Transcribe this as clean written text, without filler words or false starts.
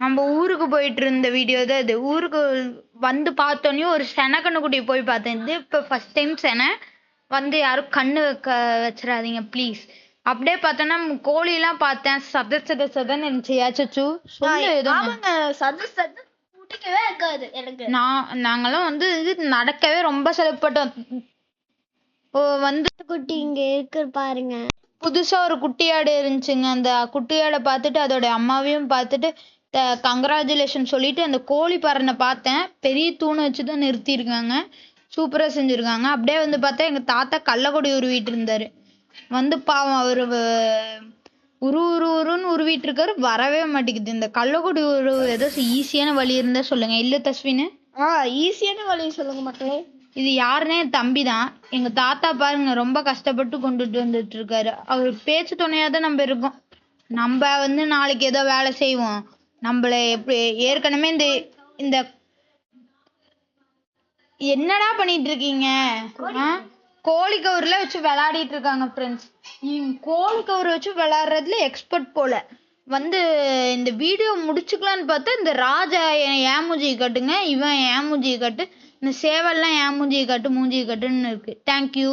நம்ம ஊருக்கு போயிட்டு இருந்த வீடியோ தான் இது. ஊருக்கு வந்து பார்த்தோன்னே ஒரு செனக்கண்ணுக்குட்டி போய் பார்த்தேன். இது இப்போ ஃபர்ஸ்ட் டைம் செனை வந்து யாரும் கண்ணு வச்சிடாதீங்க ப்ளீஸ். அப்படியே பார்த்தோன்னா கோழிலாம் பார்த்தேன். சதன்னு இருந்துச்சு. ஏச்சச்சு சொல்லு எதுவும். பிடிக்கவே இருக்காது எனக்கு. நாங்கெல்லாம் வந்து இது நடக்கவே ரொம்ப சிரமப்பட்டோம். வந்து குட்டி இங்க இருக்கு பாருங்க. புதுசா ஒரு குட்டியாடு இருந்துச்சுங்க. அந்த குட்டியாடை பார்த்துட்டு அதோட அம்மாவையும் பார்த்துட்டு கங்க்ராச்சுலேஷன் சொல்லிட்டு அந்த கோழி பறனை பார்த்தேன். பெரிய தூணை வச்சுதான் நிறுத்தியிருக்காங்க. சூப்பரா செஞ்சிருக்காங்க. அப்படியே வந்து பார்த்தா எங்க தாத்தா கள்ளக்கொடி உருவிட்டு இருந்தாரு. வந்து பாவம் அவரு உருன்னு உருவிட்டு இருக்காரு. வரவே மாட்டேங்குது. இந்த கள்ளக்கொடி ஏதோ ஈஸியான வழி இருந்தா சொல்லுங்க. இல்ல தஸ்வின்? ஈஸியான வழி சொல்லுங்க மக்களே. இது யாருன்னே தம்பி தான். எங்க தாத்தா பாருங்க ரொம்ப கஷ்டப்பட்டு கொண்டுட்டு வந்துட்டு இருக்காரு. அவர் பேச்சு துணையா தான் நம்ம இருக்கோம். நம்ம வந்து நாளைக்கு ஏதோ வேலை செய்வோம். நம்மள எப்படி ஏற்கனவே இந்த என்னடா பண்ணிட்டு இருக்கீங்க? கோழி கவுர்ல வச்சு விளையாடிட்டு இருக்காங்க ஃப்ரெண்ட்ஸ். கோழி கவுர் வச்சு விளையாடுறதுல எக்ஸ்பர்ட் போல. வந்து இந்த வீடியோ முடிச்சுக்கலான்னு பார்த்தா இந்த ராஜா ஏன் மூஞ்சி கட்டுங்க, இவன் ஏன் மூஞ்சி கட்டு, இந்த சேவல்லாம் ஏன் மூஞ்சி கட்டு மூஞ்சி கட்டுன்னு இருக்கு. தேங்க்யூ.